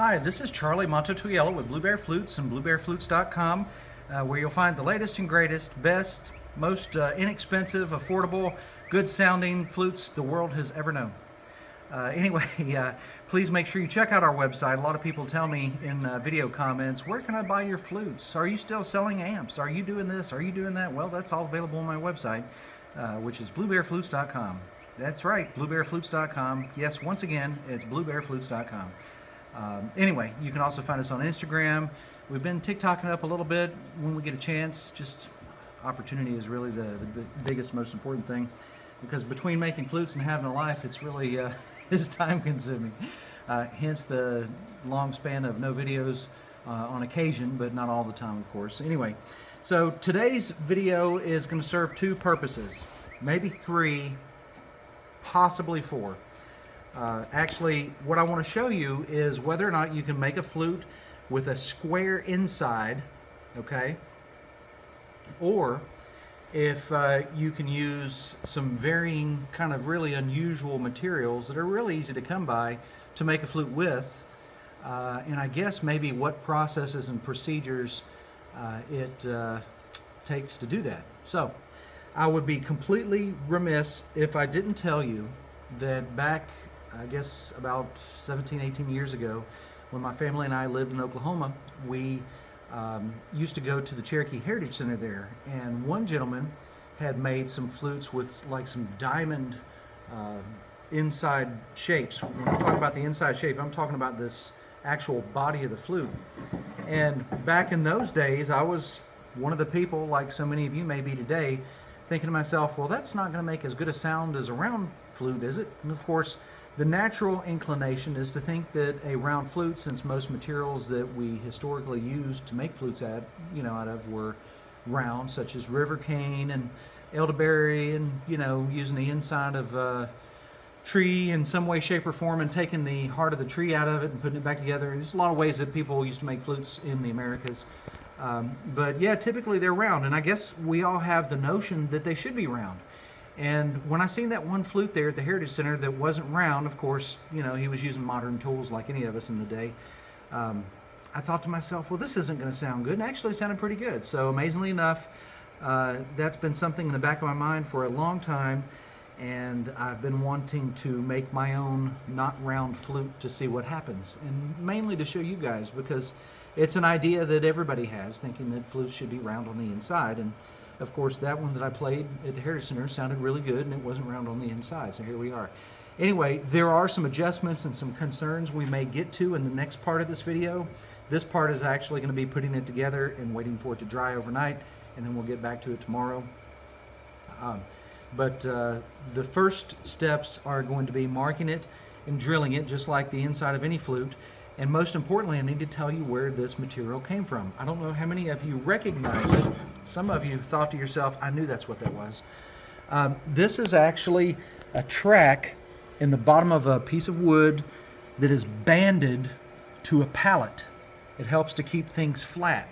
Hi, this is Charlie Mato-Toyela with Blue Bear Flutes and bluebearflutes.com, where you'll find the latest and greatest, best, most inexpensive, affordable, good-sounding flutes the world has ever known. Anyway, please make sure you check out our website. A lot of people tell me in video comments, where can I buy your flutes? Are you still selling amps? Are you doing this? Are you doing that? Well, that's all available on my website, which is bluebearflutes.com. That's right, bluebearflutes.com. Yes, once again, it's bluebearflutes.com. Anyway, you can also find us on Instagram. We've been TikToking up a little bit when we get a chance. Just opportunity is really the biggest, most important thing, because between making flutes and having a life, it's really it's time consuming. Hence the long span of no videos on occasion, but not all the time, of course. Anyway, so today's video is going to serve two purposes, maybe three, possibly four. Actually, what I want to show you is whether or not you can make a flute with a square inside, okay? Or if you can use some varying kind of really unusual materials that are really easy to come by to make a flute with, and I guess maybe what processes and procedures it takes to do that. So, I would be completely remiss if I didn't tell you that back, I guess about 17, 18 years ago, when my family and I lived in Oklahoma, we used to go to the Cherokee Heritage Center there, and one gentleman had made some flutes with like some diamond inside shapes. When I'm talking about the inside shape, I'm talking about this actual body of the flute. And back in those days, I was one of the people, like so many of you may be today, thinking to myself, well, that's not going to make as good a sound as a round flute, is it? And of course, the natural inclination is to think that a round flute, since most materials that we historically used to make flutes out of were round, such as river cane and elderberry, and using the inside of a tree in some way, shape, or form, and taking the heart of the tree out of it and putting it back together. There's a lot of ways that people used to make flutes in the Americas. But yeah, typically they're round, and I guess we all have the notion that they should be round. And when I seen that one flute there at the Heritage Center that wasn't round, of course, he was using modern tools like any of us in the day, I thought to myself, well, this isn't going to sound good, and actually it sounded pretty good. So amazingly enough, that's been something in the back of my mind for a long time, and I've been wanting to make my own not round flute to see what happens, and mainly to show you guys, because it's an idea that everybody has, thinking that flutes should be round on the inside. And of course, that one that I played at the Heritage Center sounded really good, and it wasn't round on the inside, so here we are. Anyway, there are some adjustments and some concerns we may get to in the next part of this video. This part is actually going to be putting it together and waiting for it to dry overnight, and then we'll get back to it tomorrow. But the first steps are going to be marking it and drilling it, just like the inside of any flute. And most importantly, I need to tell you where this material came from. I don't know how many of you recognize it. Some of you thought to yourself, I knew that's what that was. This is actually a track in the bottom of a piece of wood that is banded to a pallet. It helps to keep things flat.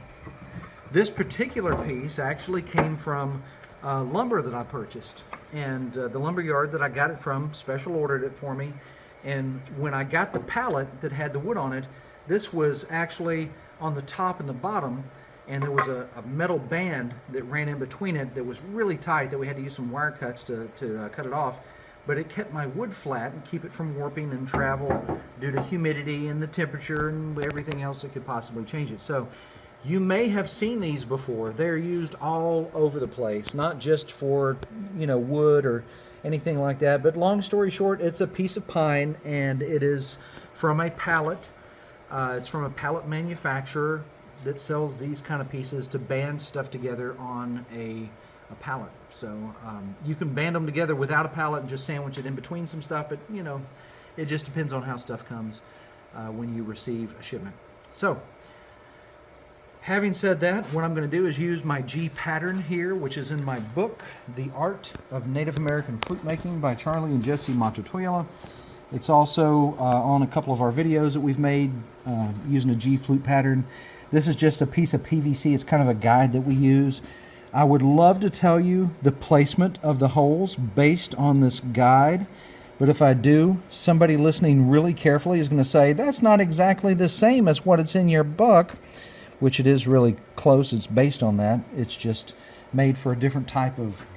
This particular piece actually came from lumber that I purchased. And the lumber yard that I got it from special ordered it for me. And when I got the pallet that had the wood on it, this was actually on the top and the bottom, and there was a metal band that ran in between it that was really tight that we had to use some wire cuts to cut it off. But it kept my wood flat and keep it from warping and travel due to humidity and the temperature and everything else that could possibly change it. So you may have seen these before. They're used all over the place, not just for wood or anything like that. But long story short, it's a piece of pine, and it is from a pallet. It's from a pallet manufacturer that sells these kind of pieces to band stuff together on a pallet. So you can band them together without a pallet and just sandwich it in between some stuff, but it just depends on how stuff comes when you receive a shipment. So having said that, what I'm going to do is use my G pattern here, which is in my book, The Art of Native American Flute Making by Charlie and Jesse Mato-Toyela. It's also on a couple of our videos that we've made using a G flute pattern. This is just a piece of PVC. It's kind of a guide that we use. I would love to tell you the placement of the holes based on this guide, But if I do, somebody listening really carefully is going to say, that's not exactly the same as what it's in your book, which it is really close. It's based on that. It's just made for a different type of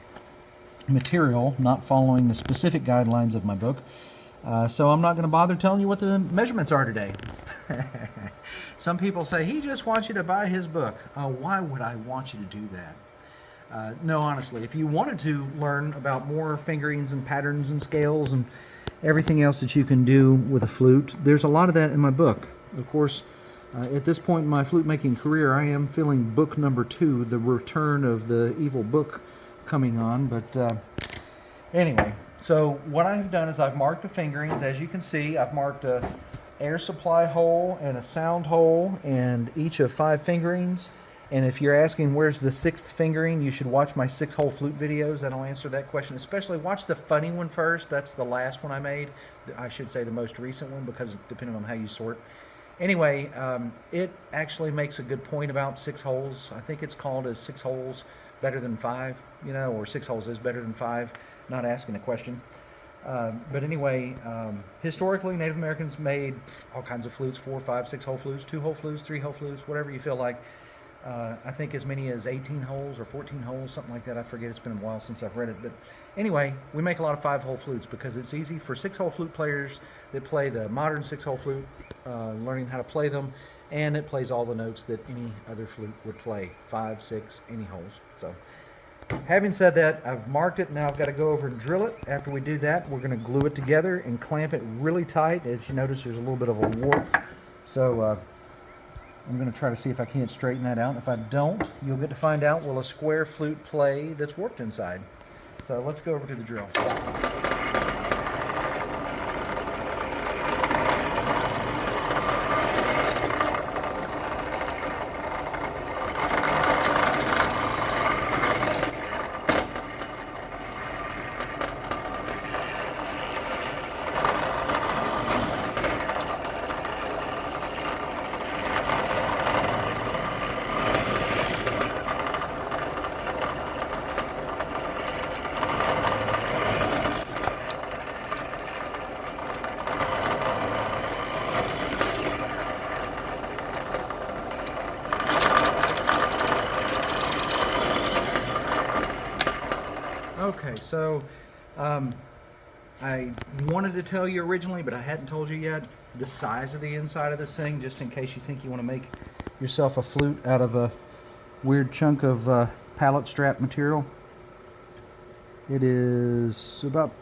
material, not following the specific guidelines of my book. So I'm not going to bother telling you what the measurements are today. Some people say, he just wants you to buy his book. Why would I want you to do that? No, honestly, if you wanted to learn about more fingerings and patterns and scales and everything else that you can do with a flute, there's a lot of that in my book. Of course, at this point in my flute making career, I am feeling book number 2, the return of the evil book coming on. But anyway, so what I've done is I've marked the fingerings. As you can see, I've marked a air supply hole and a sound hole and each of 5 fingerings. And if you're asking where's the 6th fingering, you should watch my 6-hole flute videos. That'll answer that question. Especially watch the funny one first. That's the last one I made. I should say the most recent one, because depending on how you sort. Anyway, it actually makes a good point about 6 holes. I think it's called as 6 holes better than 5, or 6 holes is better than 5. Not asking a question. But anyway, historically, Native Americans made all kinds of flutes, 4, 5, 6-hole flutes, 2-hole flutes, 3-hole flutes, whatever you feel like. I think as many as 18 holes or 14 holes, something like that. I forget. It's been a while since I've read it. But anyway, we make a lot of 5-hole flutes because it's easy for 6-hole flute players that play the modern 6-hole flute, learning how to play them, and it plays all the notes that any other flute would play, 5, 6, any holes. So having said that, I've marked it. Now I've got to go over and drill it. After we do that, we're going to glue it together and clamp it really tight. As you notice, there's a little bit of a warp. So I'm going to try to see if I can't straighten that out. If I don't, you'll get to find out will a square flute play that's warped inside. So let's go over to the drill. Okay, so I wanted to tell you originally, but I hadn't told you yet, the size of the inside of this thing, just in case you think you want to make yourself a flute out of a weird chunk of pallet strap material. It is about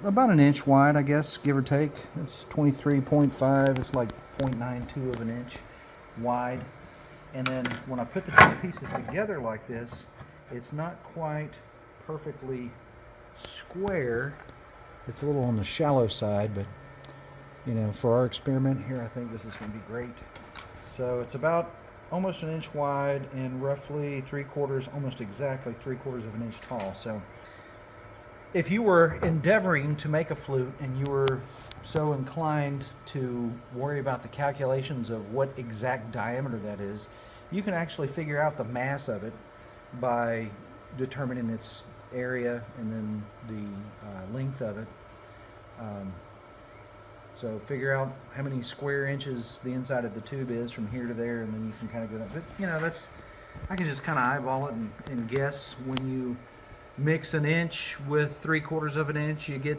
an inch wide, I guess, give or take. It's 23.5. It's like 0.92 of an inch wide. And then when I put the 2 pieces together like this, it's not quite perfectly square. It's a little on the shallow side, but for our experiment here, I think this is going to be great. So it's about almost an inch wide and roughly 3/4, almost exactly 3/4 of an inch tall. So if you were endeavoring to make a flute and you were so inclined to worry about the calculations of what exact diameter that is, you can actually figure out the mass of it by determining its area and then the length of it. So figure out how many square inches the inside of the tube is from here to there, and then you can kind of go that. But I can just kind of eyeball it and guess. When you mix an inch with 3/4 of an inch, you get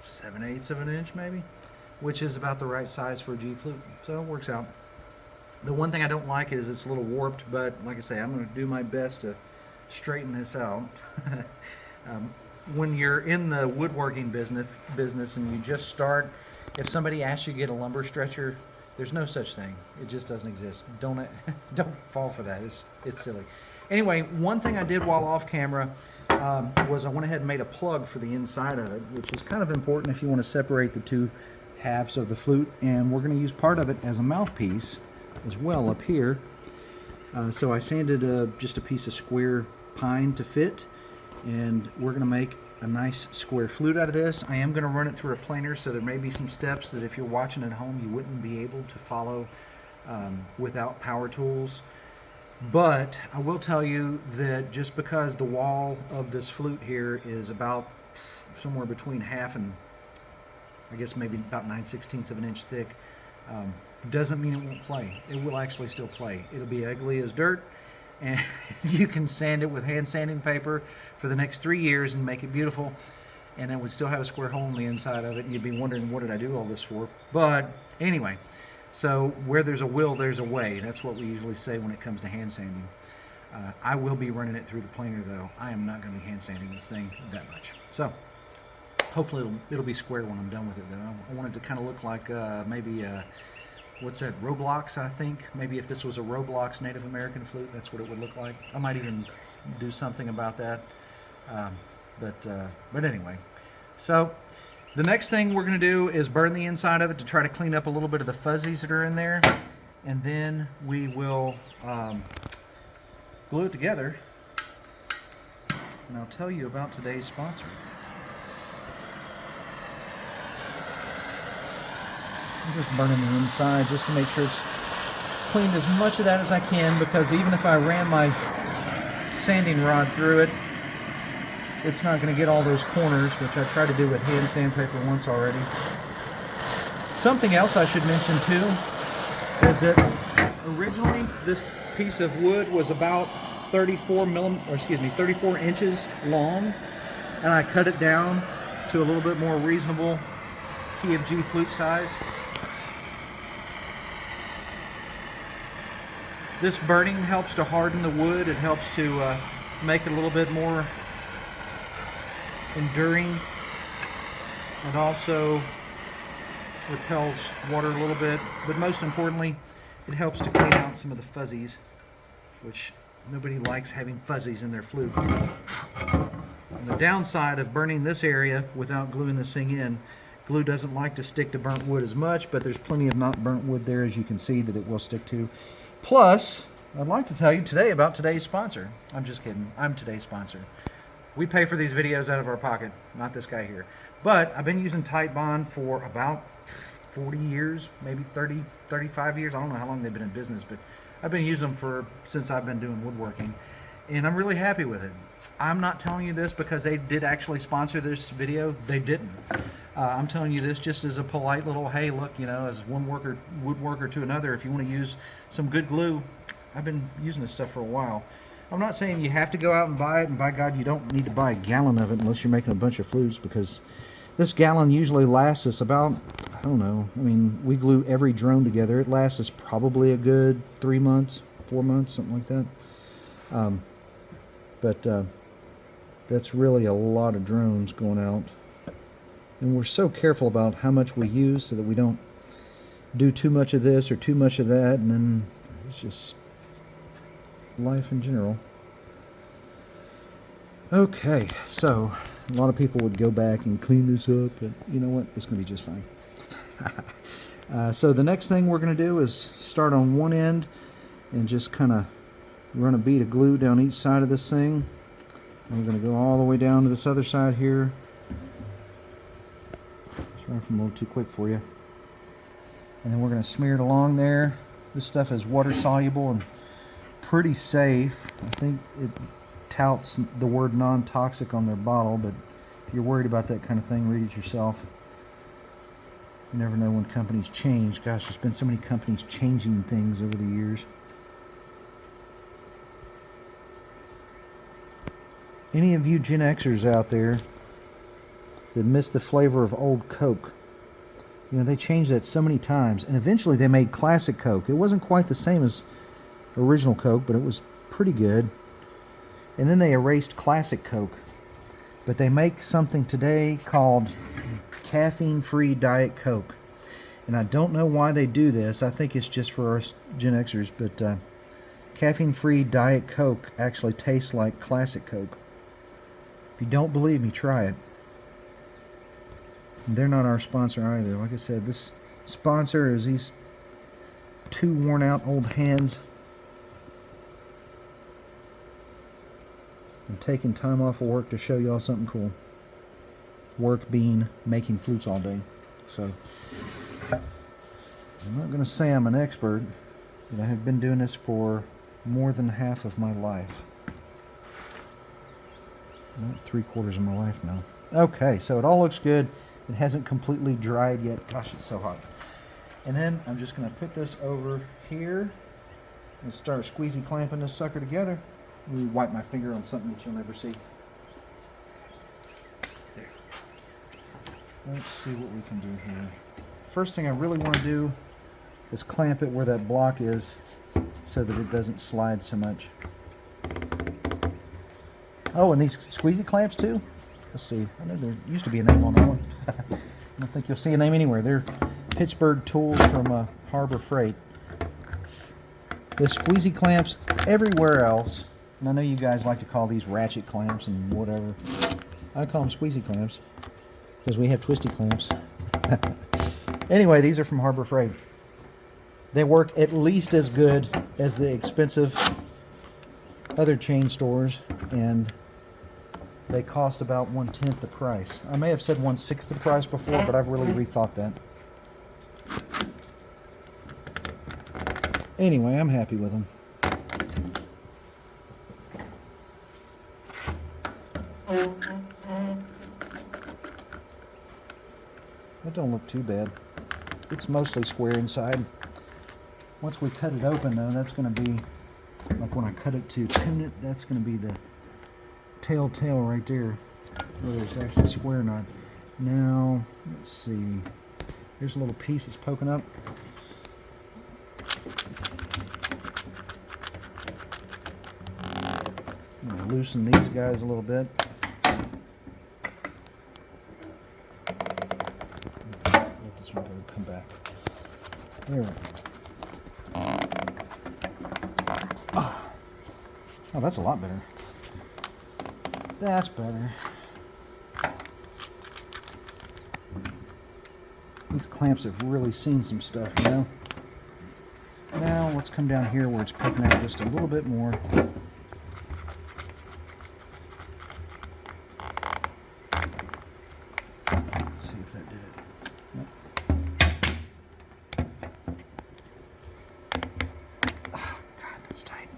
7/8 of an inch maybe, which is about the right size for a G flute. So it works out. The one thing I don't like is it's a little warped, but like I say, I'm going to do my best to straighten this out. When you're in the woodworking business and you just start, if somebody asks you to get a lumber stretcher, there's no such thing. It just doesn't exist. Don't fall for that. It's silly. Anyway, one thing I did while off camera was I went ahead and made a plug for the inside of it, which is kind of important if you want to separate the 2 halves of the flute. And we're going to use part of it as a mouthpiece as well up here. So I sanded just a piece of square pine to fit, and we're going to make a nice square flute out of this. I am going to run it through a planer, so there may be some steps that if you're watching at home you wouldn't be able to follow without power tools. But I will tell you that just because the wall of this flute here is about somewhere between 1/2 and I guess maybe about 9/16 of an inch thick. Doesn't mean it won't play. It will actually still play. It'll be ugly as dirt, and you can sand it with hand sanding paper for the next 3 years and make it beautiful, and it would still have a square hole in the inside of it, and you'd be wondering, what did I do all this for? But anyway, so where there's a will, there's a way. That's what we usually say when it comes to hand sanding. I will be running it through the planer, though. I am not going to be hand sanding this thing that much. So hopefully it'll be square when I'm done with it, though. I want it to kind of look like maybe, what's that, Roblox, I think? Maybe if this was a Roblox Native American flute, that's what it would look like. I might even do something about that. But anyway. So the next thing we're going to do is burn the inside of it to try to clean up a little bit of the fuzzies that are in there. And then we will glue it together. And I'll tell you about today's sponsor. I'm just burning the inside just to make sure it's cleaned as much of that as I can, because even if I ran my sanding rod through it, it's not going to get all those corners, which I tried to do with hand sandpaper once already. Something else I should mention too is that originally this piece of wood was about 34 inches long, and I cut it down to a little bit more reasonable key of G flute size. This burning helps to harden the wood. It helps to make it a little bit more enduring. It also repels water a little bit, but most importantly, it helps to clean out some of the fuzzies, which nobody likes having fuzzies in their flute. And the downside of burning this area without gluing this thing in, glue doesn't like to stick to burnt wood as much, but there's plenty of not burnt wood there, as you can see, that it will stick to. Plus, I'd like to tell you today about today's sponsor. I'm just kidding. I'm today's sponsor. We pay for these videos out of our pocket, not this guy here. But I've been using Titebond for about 40 years, maybe 30, 35 years. I don't know how long they've been in business, but I've been using them since I've been doing woodworking, and I'm really happy with it. I'm not telling you this because they did actually sponsor this video. They didn't. I'm telling you this just as a polite little, hey, look, you know, as one woodworker to another, if you want to use some good glue, I've been using this stuff for a while. I'm not saying you have to go out and buy it, and by God, you don't need to buy a gallon of it unless you're making a bunch of flutes, because this gallon usually lasts us about, I don't know, I mean, we glue every drone together. It lasts us probably a good 3 months, 4 months, something like that. That's really a lot of drones going out. And we're so careful about how much we use so that we don't do too much of this or too much of that, and then it's just life in general. Okay, so a lot of people would go back and clean this up, but you know what? It's going to be just fine. So the next thing we're going to do is start on one end and just kind of run a bead of glue down each side of this thing. And we're going to go all the way down to this other side here. Sorry if I'm a little too quick for you. And then we're going to smear it along there. This stuff is water soluble and pretty safe. I think it touts the word non-toxic on their bottle, but if you're worried about that kind of thing, read it yourself. You never know when companies change. Gosh, there's been so many companies changing things over the years. Any of you Gen Xers out there that miss the flavor of old Coke, you know, they changed that so many times, and eventually they made classic Coke. It wasn't quite the same as original Coke, but it was pretty good. And then they erased classic Coke. But they make something today called caffeine-free Diet Coke. And I don't know why they do this. I think it's just for us Gen Xers, but caffeine-free Diet Coke actually tastes like classic Coke. If you don't believe me, try it. They're not our sponsor either. Like I said, this sponsor is these two worn-out old hands. I'm taking time off of work to show y'all something cool. Work being making flutes all day. So, I'm not going to say I'm an expert, but I have been doing this for more than half of my life. Not 3/4 of my life now. Okay, so it all looks good. It hasn't completely dried yet. Gosh, it's so hot. And then I'm just going to put this over here and start squeezy clamping this sucker together. Let me wipe my finger on something that you'll never see. There. Let's see what we can do here. First thing I really want to do is clamp it where that block is so that it doesn't slide so much. Oh, and these squeezy clamps too? Let's see. I know there used to be a name on that one. I don't think you'll see a name anywhere. They're Pittsburgh tools from Harbor Freight. The squeezy clamps everywhere else, and I know you guys like to call these ratchet clamps and whatever. I call them squeezy clamps because we have twisty clamps. Anyway, these are from Harbor Freight. They work at least as good as the expensive other chain stores, and they cost about 1/10 the price. I may have said 1/6 the price before, but I've really rethought that. Anyway, I'm happy with them. That don't look too bad. It's mostly square inside. Once we cut it open though, that's going to be, like when I cut it to tune it, that's going to be the tail right there, where there's actually a square knot. Now, let's see. Here's a little piece that's poking up. I'm going to loosen these guys a little bit. Let this one go, come back. There we go. Oh, that's a lot better. That's better. These clamps have really seen some stuff, you know? Now, let's come down here where it's poking out just a little bit more. Let's see if that did it. Nope. Oh, God, that's tight.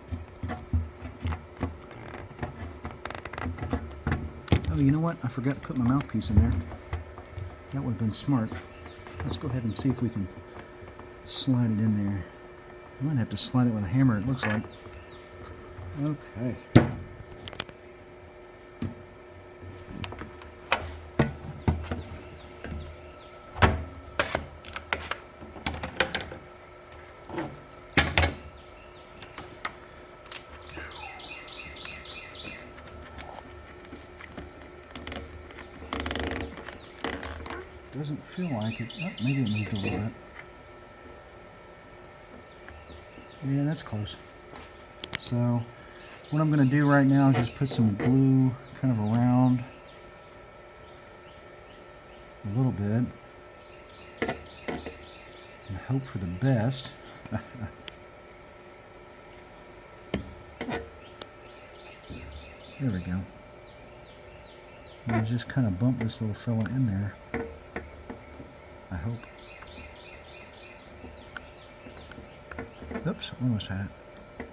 Oh, you know what? I forgot to put my mouthpiece in there. That would have been smart. Let's go ahead and see if we can slide it in there. I might have to slide it with a hammer, it looks like. Okay. Doesn't feel like it. Oh, maybe it moved a little bit. Yeah, that's close. So what I'm going to do right now is just put some glue kind of around a little bit and hope for the best. There we go. And just kind of bump this little fella in there. I hope. Oops, almost had it.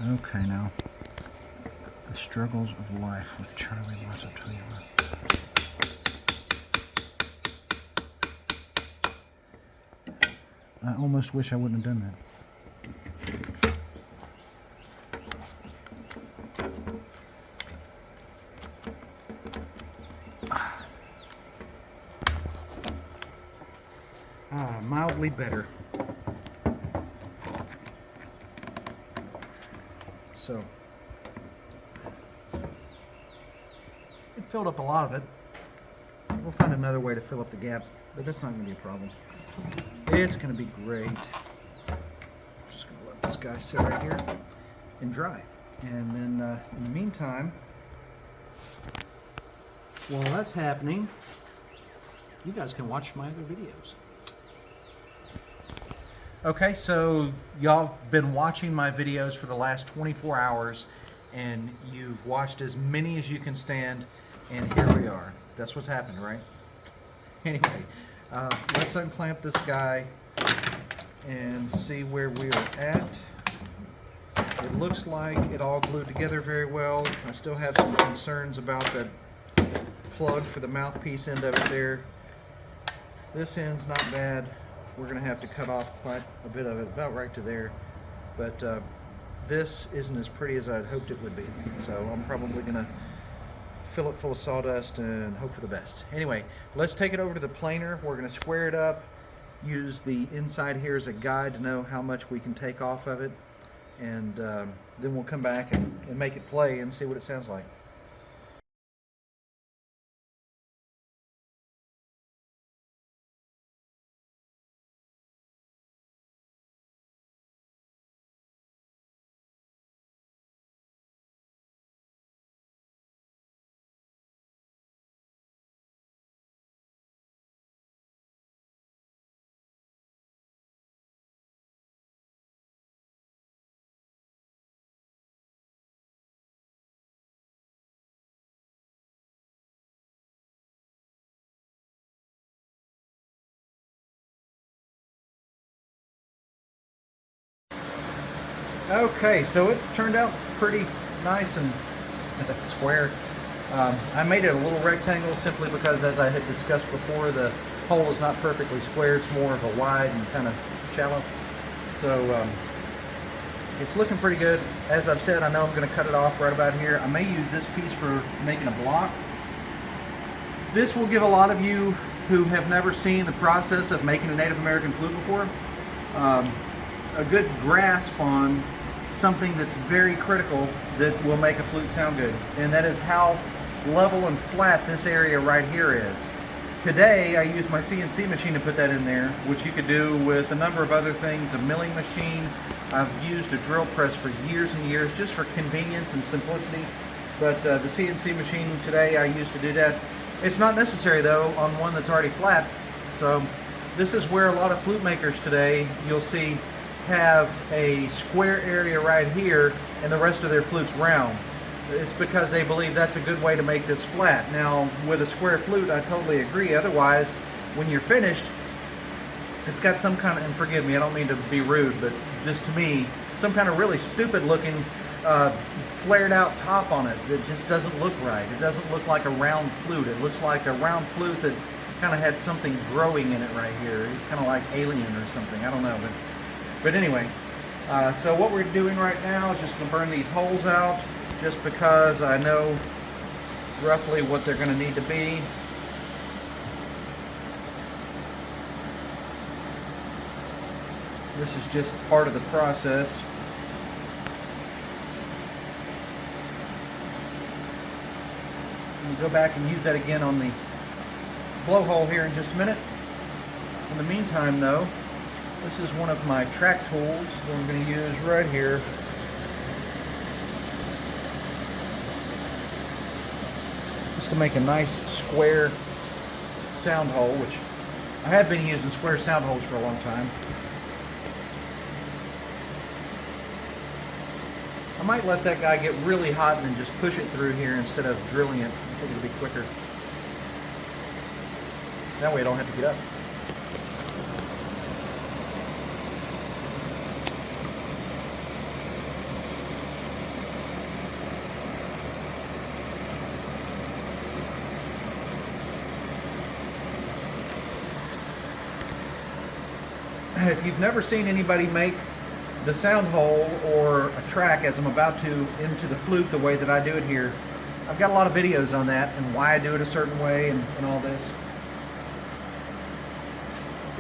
Okay, now. The struggles of life with Charlie Mato-Toyela. I almost wish I wouldn't have done that. Mildly better. So it filled up a lot of it. We'll find another way to fill up the gap, but that's not going to be a problem. It's going to be great. Just going to let this guy sit right here and dry. And then in the meantime, while that's happening, you guys can watch my other videos. Okay, so y'all have been watching my videos for the last 24 hours, and you've watched as many as you can stand, and here we are. That's what's happened, right? Anyway, let's unclamp this guy and see where we are at. It looks like it all glued together very well. I still have some concerns about that plug for the mouthpiece end of it there. This end's not bad. We're going to have to cut off quite a bit of it, about right to there. But this isn't as pretty as I'd hoped it would be. So I'm probably going to fill it full of sawdust and hope for the best. Anyway, let's take it over to the planer. We're going to square it up, use the inside here as a guide to know how much we can take off of it, and then we'll come back and make it play and see what it sounds like. Okay, so it turned out pretty nice and square. I made it a little rectangle simply because, as I had discussed before, the hole is not perfectly square. It's more of a wide and kind of shallow. So it's looking pretty good. As I've said, I know I'm going to cut it off right about here. I may use this piece for making a block. This will give a lot of you who have never seen the process of making a Native American flute before a good grasp on something that's very critical that will make a flute sound good, and that is how level and flat this area right here is. Today I used my CNC machine to put that in there, which you could do with a number of other things, a milling machine. I've used a drill press for years and years just for convenience and simplicity, but the CNC machine today I use to do that. It's not necessary though on one that's already flat. So this is where a lot of flute makers today, you'll see, have a square area right here and the rest of their flutes round. It's because they believe that's a good way to make this flat. Now with a square flute I totally agree, otherwise when you're finished it's got some kind of, and forgive me, I don't mean to be rude, but just to me, some kind of really stupid looking flared out top on it that just doesn't look right. It doesn't look like a round flute. It looks like a round flute that kind of had something growing in it right here, kind of like alien or something, I don't know. But anyway, so what we're doing right now is just going to burn these holes out, just because I know roughly what they're going to need to be. This is just part of the process. We'll go back and use that again on the blowhole here in just a minute. In the meantime though, this is one of my track tools that I'm going to use right here. Just to make a nice square sound hole, which I have been using square sound holes for a long time. I might let that guy get really hot and then just push it through here instead of drilling it. I think it'll be quicker. That way I don't have to get up. If you've never seen anybody make the sound hole or a track as I'm about to into the flute the way that I do it here, I've got a lot of videos on that and why I do it a certain way and all this.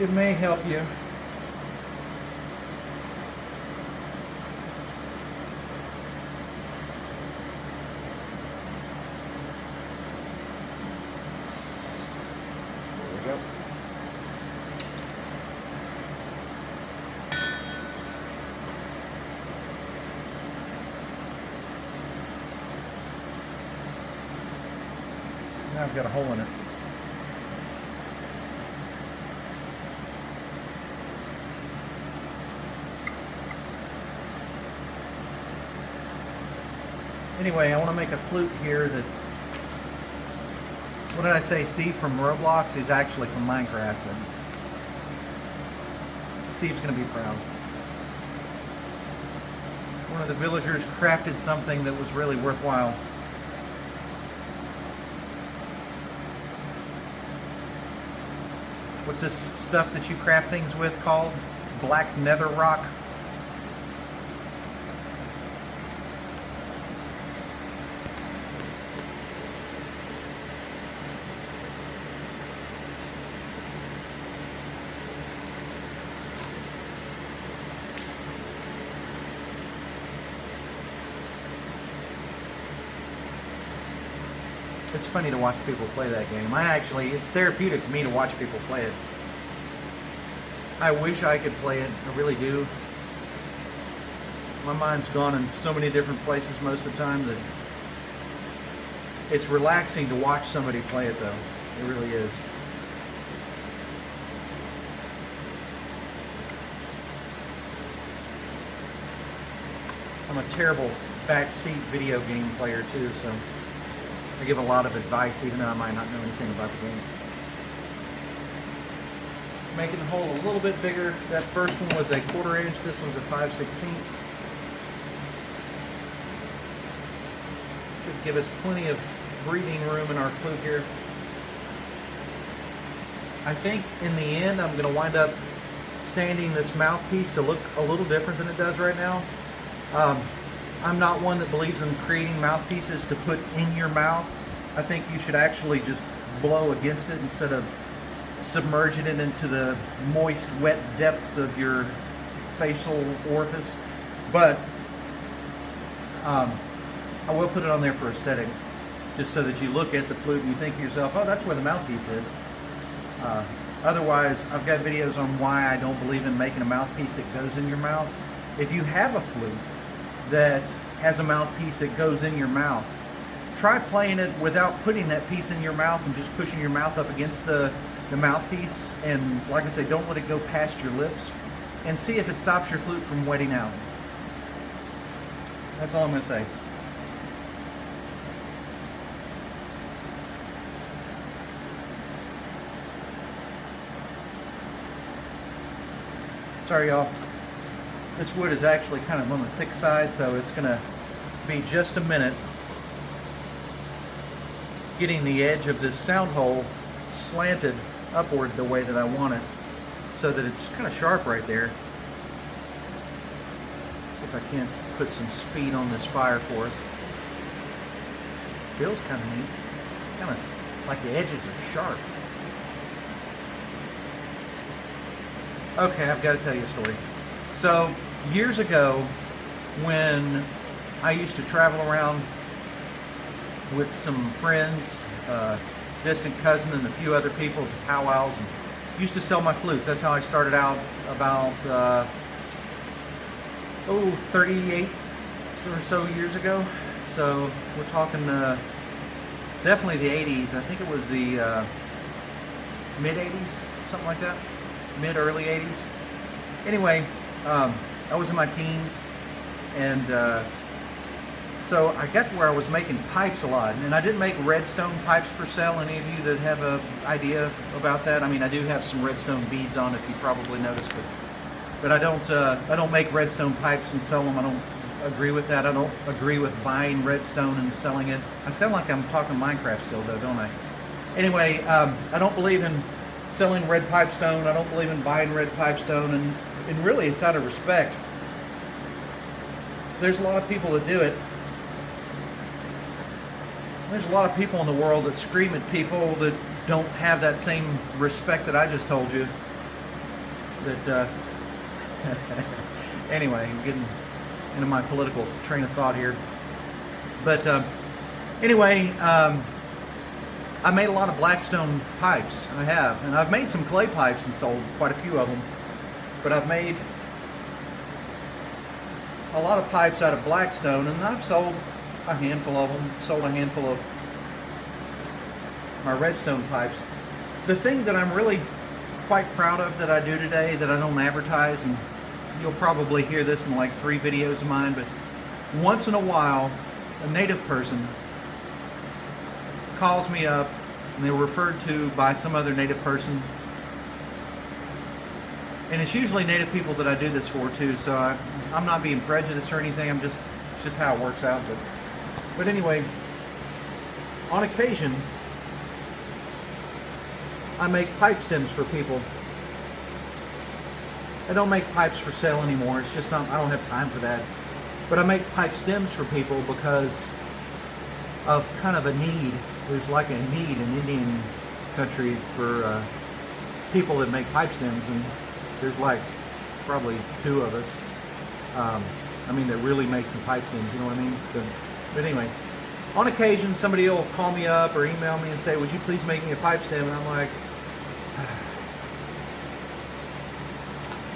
It may help you. There we go. Now I've got a hole in it. Anyway, I want to make a flute here that, what did I say, Steve from Roblox? He's actually from Minecraft. And Steve's going to be proud. One of the villagers crafted something that was really worthwhile. what's this stuff that you craft things with called? Black nether rock. It's funny to watch people play that game. It's therapeutic to me to watch people play it. I wish I could play it, I really do. My mind's gone in so many different places most of the time that it's relaxing to watch somebody play it though. It really is. I'm a terrible backseat video game player too, so I give a lot of advice even though I might not know anything about the game. Making the hole a little bit bigger. That first one was a 1/4 inch, this one's a 5/16. Should give us plenty of breathing room in our flute here. I think in the end I'm going to wind up sanding this mouthpiece to look a little different than it does right now. I'm not one that believes in creating mouthpieces to put in your mouth. I think you should actually just blow against it instead of submerging it into the moist, wet depths of your facial orifice. But I will put it on there for aesthetic, just so that you look at the flute and you think to yourself, oh, that's where the mouthpiece is. Otherwise, I've got videos on why I don't believe in making a mouthpiece that goes in your mouth. If you have a flute that has a mouthpiece that goes in your mouth, try playing it without putting that piece in your mouth and just pushing your mouth up against the mouthpiece, and like I say, don't let it go past your lips, and see if it stops your flute from wetting out. That's all I'm going to say. Sorry y'all, this wood is actually kind of on the thick side, so it's going to be just a minute getting the edge of this sound hole slanted upward the way that I want it, so that it's kind of sharp right there. See if I can't put some speed on this fire for us. Feels kind of neat, kind of like the edges are sharp. Okay, I've got to tell you a story. So years ago, when I used to travel around with some friends, distant cousin and a few other people to powwows, and used to sell my flutes. That's how I started out about 38 or so years ago. So we're talking definitely the 80s. I think it was the mid 80s, something like that, mid early 80s. Anyway, I was in my teens, and so I got to where I was making pipes a lot, and I didn't make redstone pipes for sale. Any of you that have an idea about that? I mean, I do have some redstone beads on, if you probably noticed, but I don't make redstone pipes and sell them. I don't agree with that. I don't agree with buying redstone and selling it. I sound like I'm talking Minecraft still, though, don't I? Anyway, I don't believe in selling red pipestone. I don't believe in buying red pipestone, and really, it's out of respect. There's a lot of people that do it. There's a lot of people in the world that scream at people that don't have that same respect that I just told you. That anyway, I'm getting into my political train of thought here. But anyway, I made a lot of blackstone pipes. I have, and I've made some clay pipes and sold quite a few of them. But I've made a lot of pipes out of blackstone, and I've sold a handful of them, sold a handful of my redstone pipes. The thing that I'm really quite proud of that I do today, that I don't advertise, and you'll probably hear this in like 3 videos of mine, but once in a while, a native person calls me up, and they're referred to by some other native person. And it's usually native people that I do this for too, so I'm not being prejudiced or anything. It's just how it works out. But anyway, on occasion, I make pipe stems for people. I don't make pipes for sale anymore. It's just not, I don't have time for that. But I make pipe stems for people because of kind of a need. There's like a need in Indian country for people that make pipe stems, and there's like probably 2 of us. I mean, that really make some pipe stems, you know what I mean? But anyway, on occasion somebody will call me up or email me and say, would you please make me a pipe stem? And I'm like,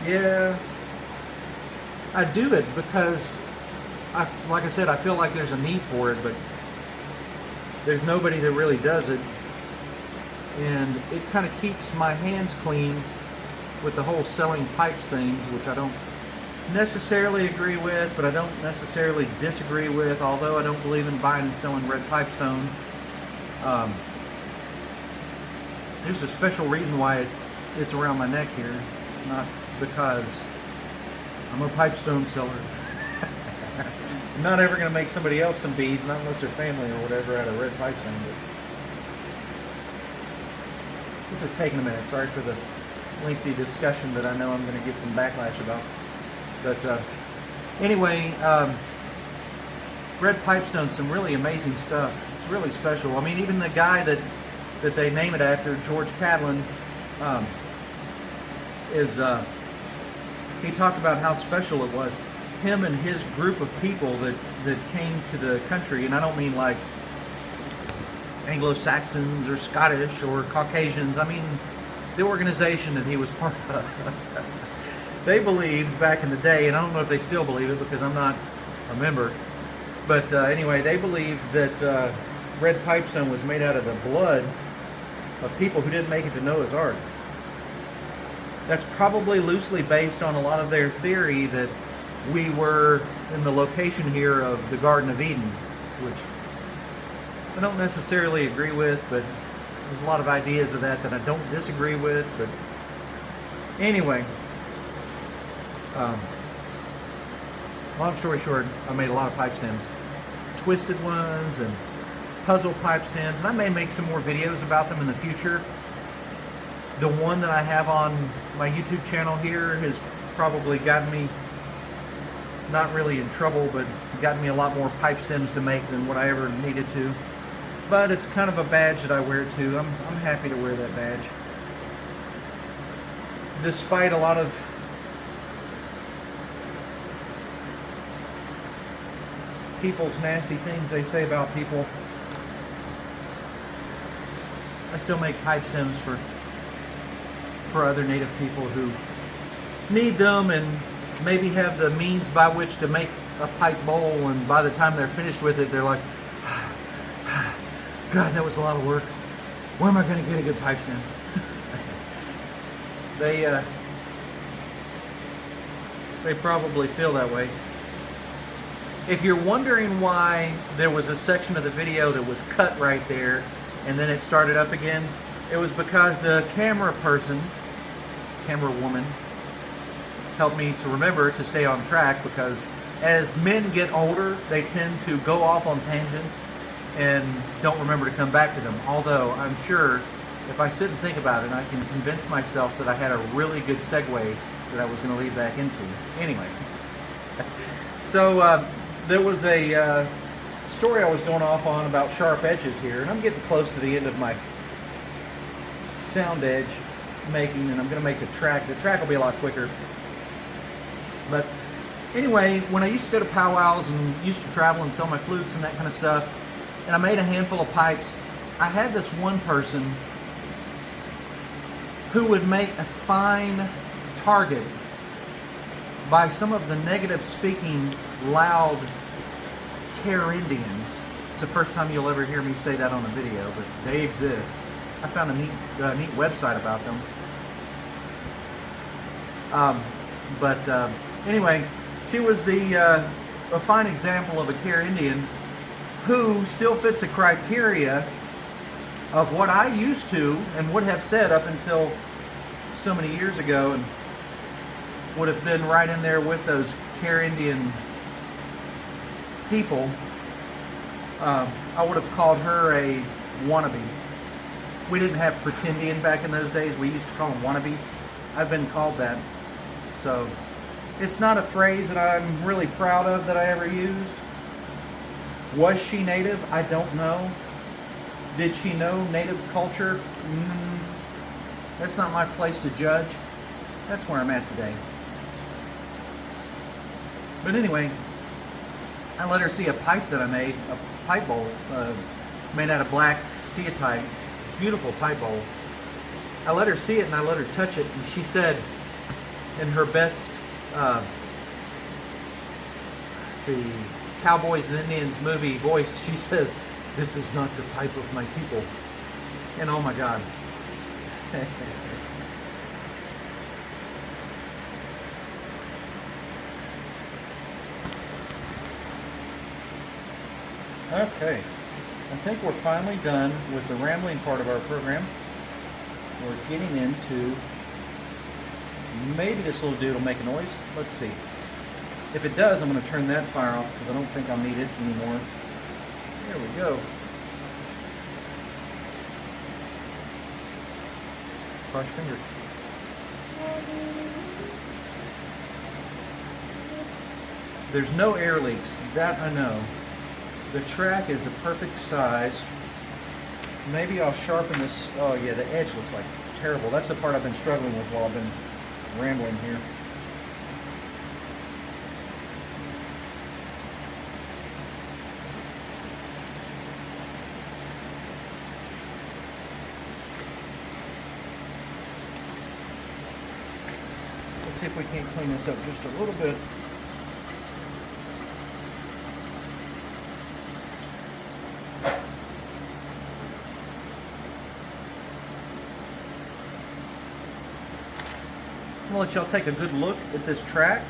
yeah, I do it because, like I said, I feel like there's a need for it, but there's nobody that really does it. And it kind of keeps my hands clean with the whole selling pipes things, which I don't necessarily agree with, but I don't necessarily disagree with, although I don't believe in buying and selling red pipestone. There's a special reason why it's around my neck here, not because I'm a pipestone seller. I'm not ever going to make somebody else some beads, not unless they're family or whatever, out of red pipestone. But this is taking a minute. Sorry for the lengthy discussion that I know I'm going to get some backlash about. But anyway, red pipestone, some really amazing stuff. It's really special. I mean, even the guy that they name it after, George Cadlin, he talked about how special it was. Him and his group of people that came to the country, and I don't mean like Anglo-Saxons or Scottish or Caucasians. I mean the organization that he was part of. They believed back in the day, and I don't know if they still believe it because I'm not a member, but anyway, they believed that red pipestone was made out of the blood of people who didn't make it to Noah's Ark. That's probably loosely based on a lot of their theory that we were in the location here of the Garden of Eden, which I don't necessarily agree with, but there's a lot of ideas of that I don't disagree with. But anyway, long story short, I made a lot of pipe stems, twisted ones and puzzle pipe stems, and I may make some more videos about them in the future. The one that I have on my YouTube channel here has probably gotten me, not really in trouble, but gotten me a lot more pipe stems to make than what I ever needed to. But it's kind of a badge that I wear too. I'm happy to wear that badge. Despite a lot of people's nasty things they say about people, I still make pipe stems for other Native people who need them and maybe have the means by which to make a pipe bowl, and by the time they're finished with it, they're like, God, that was a lot of work. Where am I going to get a good pipe stem? They probably feel that way. If you're wondering why there was a section of the video that was cut right there and then it started up again, it was because the camera woman, helped me to remember to stay on track, because as men get older, they tend to go off on tangents and don't remember to come back to them. Although I'm sure if I sit and think about it, I can convince myself that I had a really good segue that I was going to lead back into. Anyway, so there was a story I was going off on about sharp edges here, and I'm getting close to the end of my sound edge making, and I'm going to make the track. The track will be a lot quicker. But anyway, when I used to go to powwows and used to travel and sell my flutes and that kind of stuff, and I made a handful of pipes, I had this one person who would make a fine target by some of the negative speaking, loud Carindians. It's the first time you'll ever hear me say that on a video, but they exist. I found a neat website about them. Anyway, she was a fine example of a Carindian who still fits the criteria of what I used to and would have said up until so many years ago, and would have been right in there with those Carindian people. I would have called her a wannabe. We didn't have pretendian back in those days. We used to call them wannabes. I've been called that. So it's not a phrase that I'm really proud of that I ever used. Was she native? I don't know. Did she know native culture? That's not my place to judge. That's where I'm at today. But anyway, I let her see a pipe that I made, a pipe bowl made out of black steatite. Beautiful pipe bowl. I let her see it and I let her touch it, and she said in her best, let's see, Cowboys and Indians movie voice, she says, "This is not the pipe of my people." And oh my God. Okay, I think we're finally done with the rambling part of our program. We're getting into, maybe this little dude will make a noise. Let's see. If it does, I'm going to turn that fire off because I don't think I'll need it anymore. There we go. Cross your fingers. There's no air leaks, that I know. The track is the perfect size. Maybe I'll sharpen this. Oh yeah, the edge looks like terrible. That's the part I've been struggling with while I've been rambling here. Let's see if we can't clean this up just a little bit. I'm going to let y'all take a good look at this track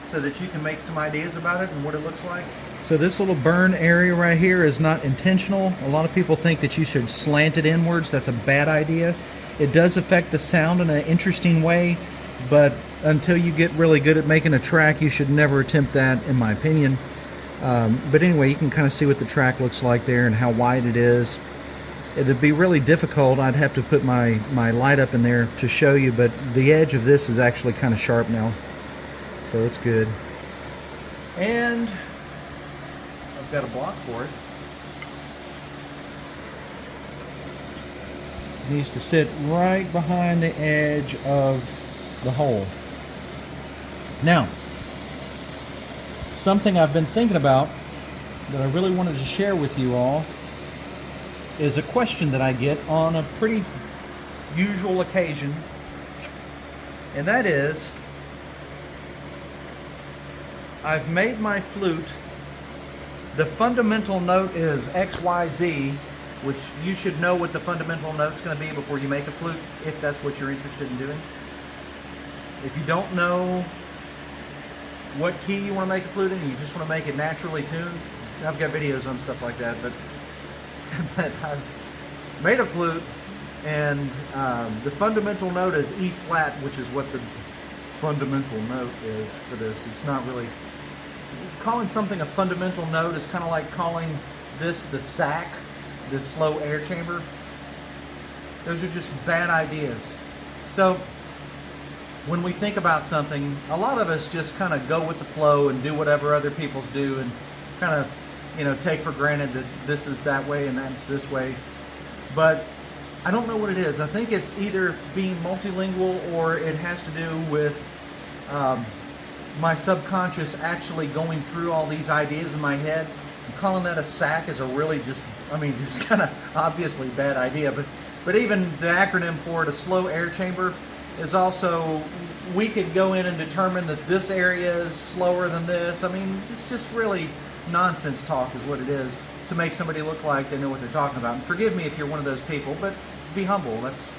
so that you can make some ideas about it and what it looks like. So this little burn area right here is not intentional. A lot of people think that you should slant it inwards. That's a bad idea. It does affect the sound in an interesting way, but until you get really good at making a track, you should never attempt that, in my opinion. But anyway, you can kind of see what the track looks like there and how wide it is. It'd be really difficult. I'd have to put my light up in there to show you, but the edge of this is actually kind of sharp now, so it's good. And I've got a block for it. It needs to sit right behind the edge of the hole. Now, something I've been thinking about that I really wanted to share with you all is a question that I get on a pretty usual occasion, and that is, I've made my flute, the fundamental note is XYZ, which you should know what the fundamental note's going to be before you make a flute, if that's what you're interested in doing. If you don't know what key you want to make a flute in, you just want to make it naturally tuned, I've got videos on stuff like that, but I've made a flute, and the fundamental note is E flat, which is what the fundamental note is for this. It's not really, calling something a fundamental note is kind of like calling this the sac, this slow air chamber. Those are just bad ideas. So when we think about something, a lot of us just kind of go with the flow and do whatever other people's do and kind of, you know, take for granted that this is that way and that's this way. But I don't know what it is. I think it's either being multilingual, or it has to do with my subconscious actually going through all these ideas in my head. And calling that a sac is a really just kind of obviously bad idea. But even the acronym for it, a slow air chamber, is also, we could go in and determine that this area is slower than this. I mean, it's just really nonsense talk is what it is, to make somebody look like they know what they're talking about. And forgive me if you're one of those people, but be humble. That's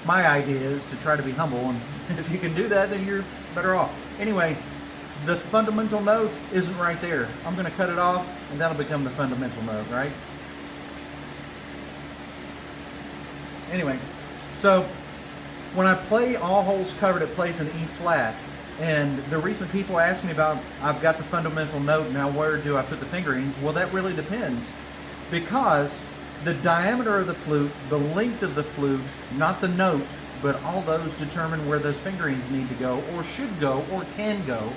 my idea, is to try to be humble, and if you can do that, then you're better off. Anyway, the fundamental note isn't right there. I'm going to cut it off, and that'll become the fundamental note, right? Anyway, so when I play all holes covered, it plays an E flat. And the reason people ask me about, I've got the fundamental note, now where do I put the fingerings? Well, that really depends, because The diameter of the flute, the length of the flute, not the note, but all those determine where those fingerings need to go, or should go, or can go.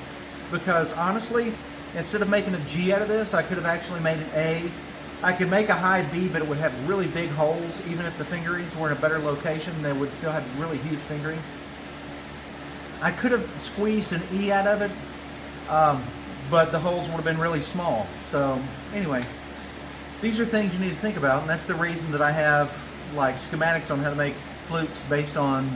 Because honestly, instead of making a G out of this, I could have actually made an A. I could make a high B, but it would have really big holes. Even if the fingerings were in a better location, they would still have really huge fingerings. I could have squeezed an E out of it, but the holes would have been really small. So anyway, these are things you need to think about, and that's the reason that I have like schematics on how to make flutes based on,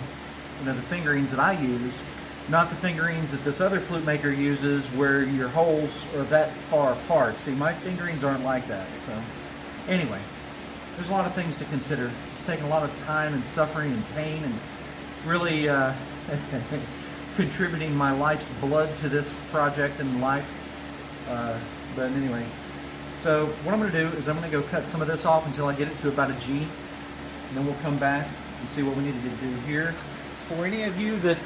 you know, the fingerings that I use, not the fingerings that this other flute maker uses where your holes are that far apart. See, my fingerings aren't like that. So anyway, there's a lot of things to consider. It's taken a lot of time and suffering and pain and really contributing my life's blood to this project and life. But anyway, so what I'm going to do is I'm going to go cut some of this off until I get it to about a G, and then we'll come back and see what we needed to do here. For any of you that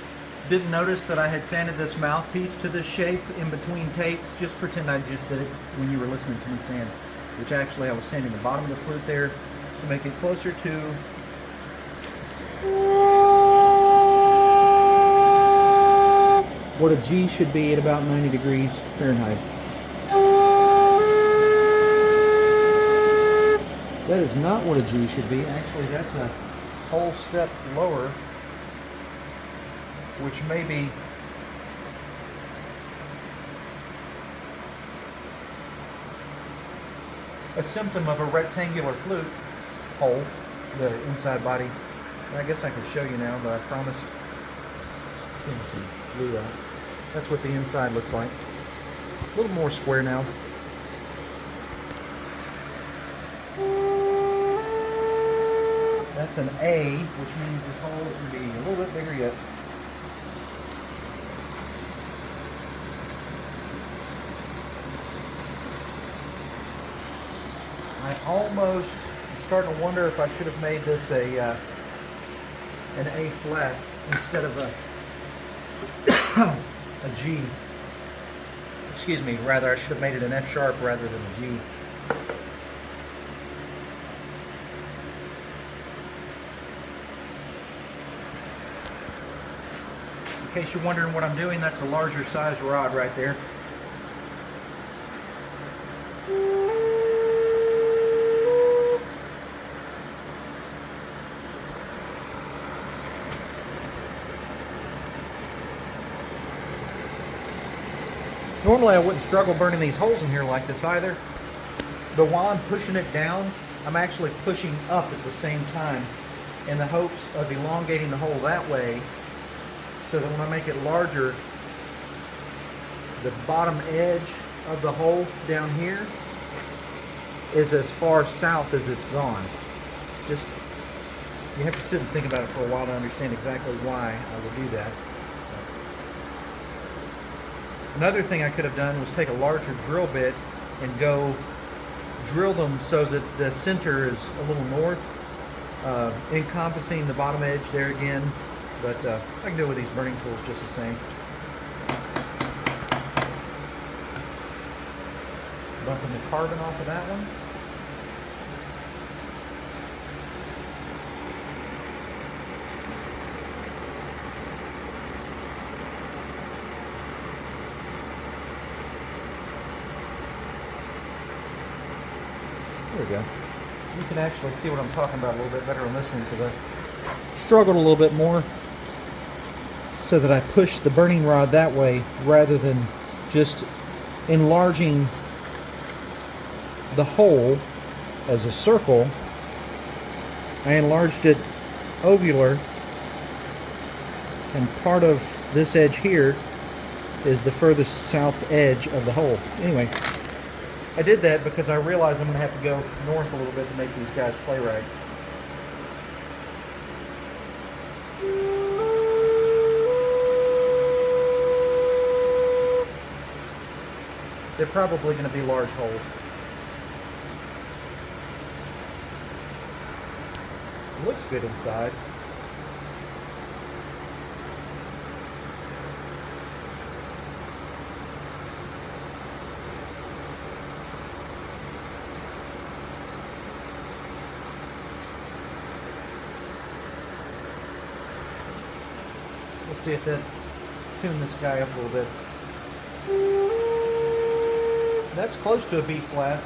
didn't notice that I had sanded this mouthpiece to this shape in between takes, just pretend I just did it when you were listening to me sand, which actually I was sanding the bottom of the flute there to make it closer to what a G should be at about 90 degrees Fahrenheit. That is not what a G should be. Actually, that's a whole step lower, which may be a symptom of a rectangular flute hole, the inside body. And I guess I can show you now, but I promised. Give me some glue out. That's what the inside looks like. A little more square now. That's an A, which means this hole can be a little bit bigger yet. I almost am starting to wonder if I should have made this an A flat instead of a G. Excuse me, rather I should have made it an F sharp rather than a G. In case you're wondering what I'm doing, that's a larger size rod right there. Normally I wouldn't struggle burning these holes in here like this either, but while I'm pushing it down, I'm actually pushing up at the same time in the hopes of elongating the hole that way, so that when I make it larger, the bottom edge of the hole down here is as far south as it's gone. Just, you have to sit and think about it for a while to understand exactly why I would do that. Another thing I could have done was take a larger drill bit and go drill them so that the center is a little north, encompassing the bottom edge there again. But I can do it with these burning tools just the same. Bumping the carbon off of that one. There we go. You can actually see what I'm talking about a little bit better on this one because I struggled a little bit more, so that I push the burning rod that way rather than just enlarging the hole as a circle. I enlarged it ovular, and part of this edge here is the furthest south edge of the hole. Anyway, I did that because I realized I'm going to have to go north a little bit to make these guys play right. They're probably going to be large holes. It looks good inside. Let's see if that tune this guy up a little bit. That's close to a B flat,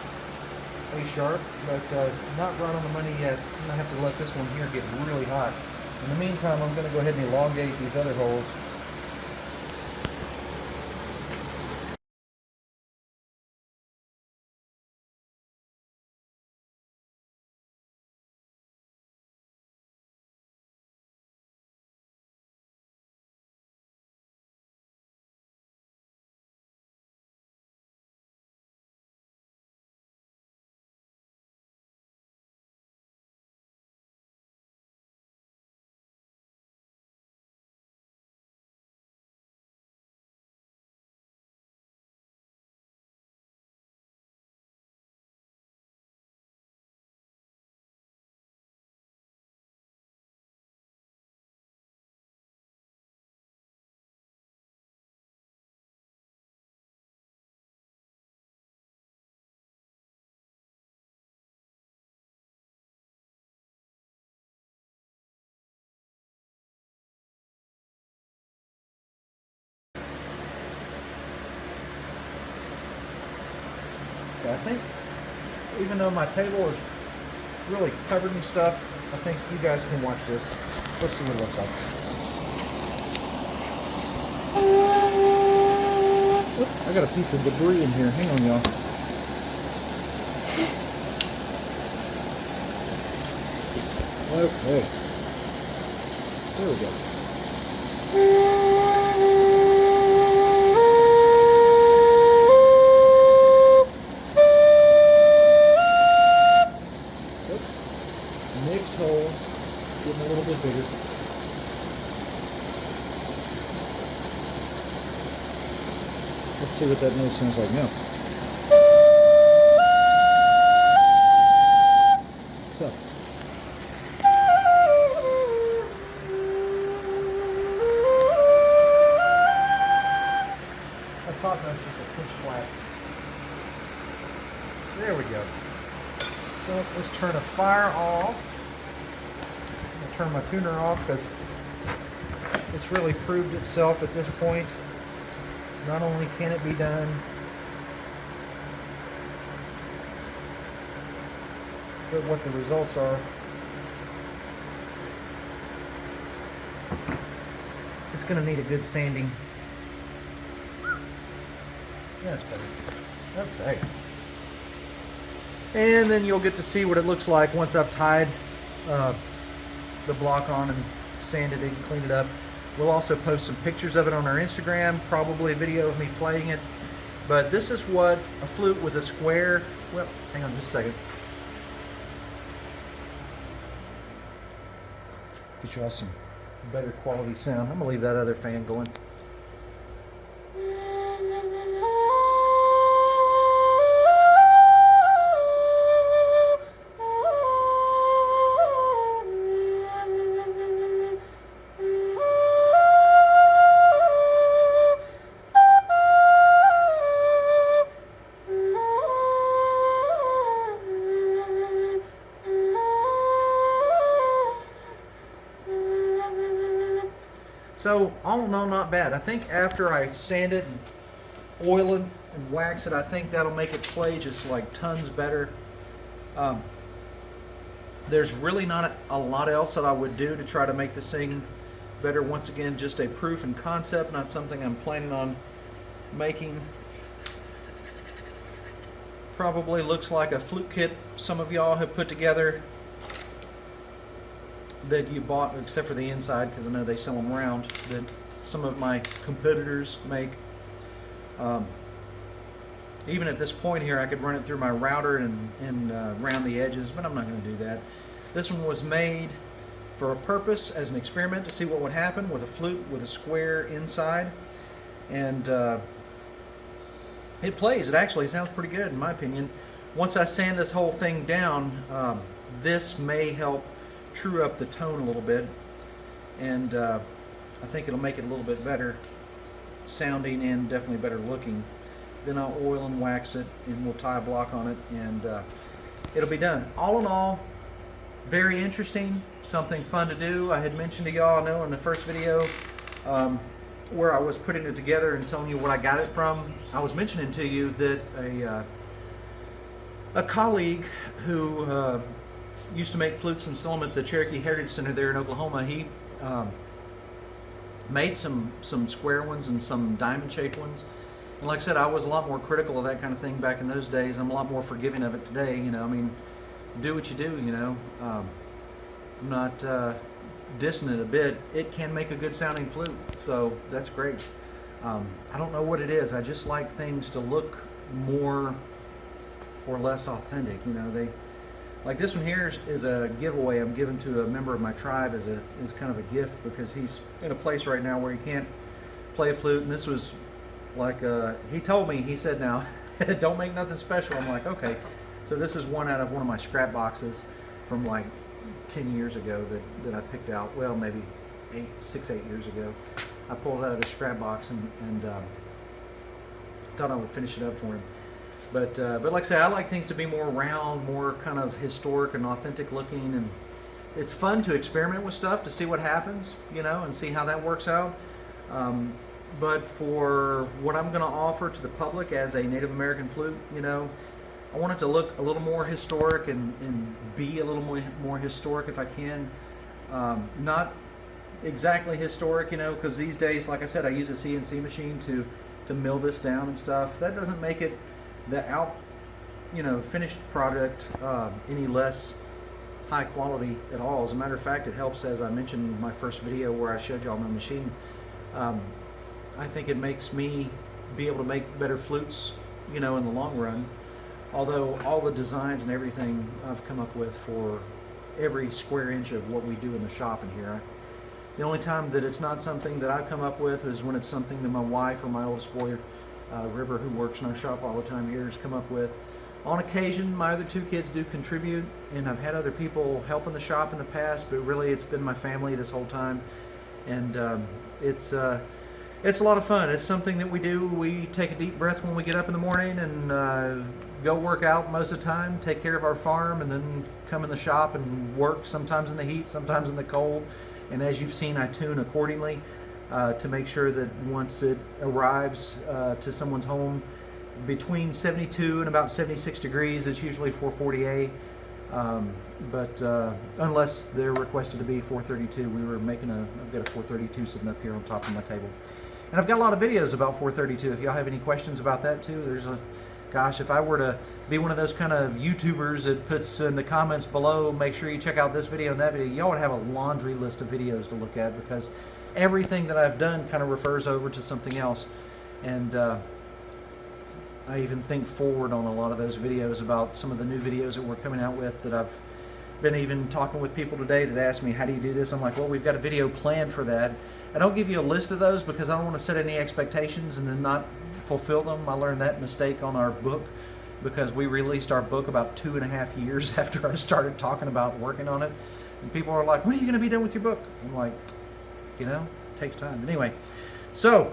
A sharp, but not right on the money yet. I'm gonna have to let this one here get really hot. In the meantime, I'm gonna go ahead and elongate these other holes. I think, even though my table is really covered in stuff, I think you guys can watch this. Let's see what it looks like. Oop, I got a piece of debris in here. Hang on, y'all. Okay. There we go. Mixed hole, getting a little bit bigger. Let's see what that note sounds like now. So, I thought that was just a pitch flat. There we go. So let's turn a fire off. I'll turn my tuner off because it's really proved itself at this point. Not only can it be done, but what the results are. It's going to need a good sanding. Yeah, that's better. Okay. And then you'll get to see what it looks like once I've tied the block on and sanded it and cleaned it up. We'll also post some pictures of it on our Instagram, probably a video of me playing it. But this is what a flute with a square, well, hang on just a second. Get you all some better quality sound. I'm gonna leave that other fan going. So all in all, not bad. I think after I sand it and oil it and wax it, I think that'll make it play just like tons better. There's really not a lot else that I would do to try to make this thing better. Once again, just a proof and concept, not something I'm planning on making. Probably looks like a flute kit some of y'all have put together that you bought, except for the inside, because I know they sell them round, that some of my competitors make. Even at this point here, I could run it through my router and round the edges, but I'm not going to do that. This one was made for a purpose, as an experiment, to see what would happen with a flute with a square inside. And it plays. It actually sounds pretty good, in my opinion. Once I sand this whole thing down, this may help true up the tone a little bit, and I think it'll make it a little bit better sounding and definitely better looking. Then I'll oil and wax it, and we'll tie a block on it, and it'll be done. All in all, very interesting, something fun to do. I had mentioned to y'all, I know in the first video, where I was putting it together and telling you what I got it from, I was mentioning to you that a colleague who used to make flutes and sell them at the Cherokee Heritage Center there in Oklahoma, he made some square ones and some diamond-shaped ones. And like I said, I was a lot more critical of that kind of thing back in those days. I'm a lot more forgiving of it today. You know, I mean, do what you do. You know, I'm not dissing it a bit. It can make a good sounding flute, so that's great. I don't know what it is. I just like things to look more or less authentic. You know, like this one here is a giveaway I'm giving to a member of my tribe as kind of a gift, because he's in a place right now where he can't play a flute, and this was like he told me, he said, now don't make nothing special. I'm like, okay. So this is one out of one of my scrap boxes from like 10 years ago that I picked out. Well, maybe 8 years ago. I pulled it out of the scrap box and thought I would finish it up for him. But like I say, I like things to be more round, more kind of historic and authentic looking, and it's fun to experiment with stuff to see what happens, you know, and see how that works out. But for what I'm going to offer to the public as a Native American flute, you know, I want it to look a little more historic and be a little more historic if I can. Not exactly historic, you know, because these days, like I said, I use a CNC machine to mill this down and stuff. That doesn't make it finished product any less high quality at all. As a matter of fact, it helps, as I mentioned in my first video where I showed y'all my machine. I think it makes me be able to make better flutes, you know, in the long run. Although all the designs and everything I've come up with for every square inch of what we do in the shop in here. The only time that it's not something that I've come up with is when it's something that my wife or my oldest boy, River, who works in our shop all the time here, has come up with. On occasion, my other 2 kids do contribute, and I've had other people help in the shop in the past, but really it's been my family this whole time. And it's a lot of fun. It's something that we do. We take a deep breath when we get up in the morning and go work out most of the time, take care of our farm, and then come in the shop and work, sometimes in the heat, sometimes in the cold. And as you've seen, I tune accordingly to make sure that once it arrives to someone's home between 72 and about 76 degrees, it's usually 448. But unless they're requested to be 432, I've got a 432 sitting up here on top of my table. And I've got a lot of videos about 432. If y'all have any questions about that too, gosh, if I were to be one of those kind of YouTubers that puts in the comments below, make sure you check out this video and that video, y'all would have a laundry list of videos to look at, because everything that I've done kind of refers over to something else. And I even think forward on a lot of those videos about some of the new videos that we're coming out with, that I've been even talking with people today that ask me, how do you do this? I'm like, well, we've got a video planned for that. I don't give you a list of those because I don't want to set any expectations and then not fulfill them. I learned that mistake on our book, because we released our book about 2.5 years after I started talking about working on it. And people are like, when are you going to be done with your book? I'm like, you know, it takes time. But anyway, so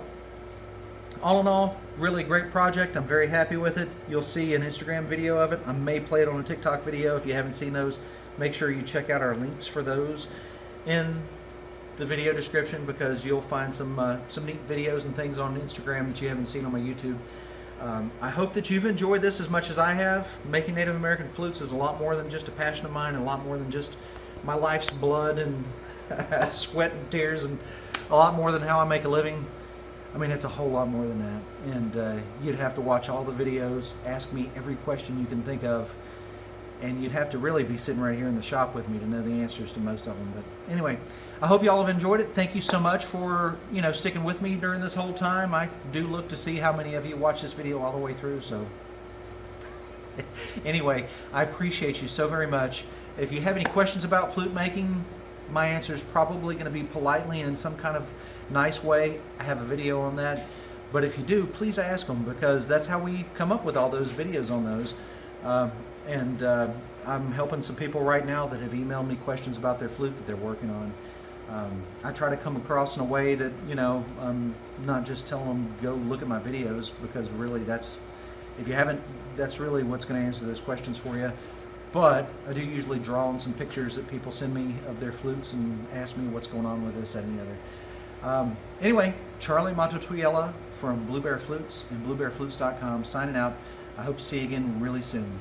all in all, really great project. I'm very happy with it. You'll see an Instagram video of it. I may play it on a TikTok video. If you haven't seen those, make sure you check out our links for those in the video description, because you'll find some neat videos and things on Instagram that you haven't seen on my YouTube. I hope that you've enjoyed this as much as I have. Making Native American flutes is a lot more than just a passion of mine, and a lot more than just my life's blood and sweat and tears, and a lot more than how I make a living. I mean, it's a whole lot more than that. And you'd have to watch all the videos, ask me every question you can think of, and you'd have to really be sitting right here in the shop with me to know the answers to most of them. But anyway, I hope you all have enjoyed it. Thank you so much for, you know, sticking with me during this whole time. I do look to see how many of you watch this video all the way through, so anyway, I appreciate you so very much. If you have any questions about flute making, my answer is probably going to be politely and in some kind of nice way. I have a video on that. But if you do, please ask them, because that's how we come up with all those videos on those. I'm helping some people right now that have emailed me questions about their flute that they're working on. I try to come across in a way that, you know, I'm not just telling them go look at my videos, because really that's really what's going to answer those questions for you. But I do usually draw on some pictures that people send me of their flutes and ask me what's going on with this, that, and the other. Anyway, Charlie Mato-Toyela from Blue Bear Flutes and bluebearflutes.com signing out. I hope to see you again really soon.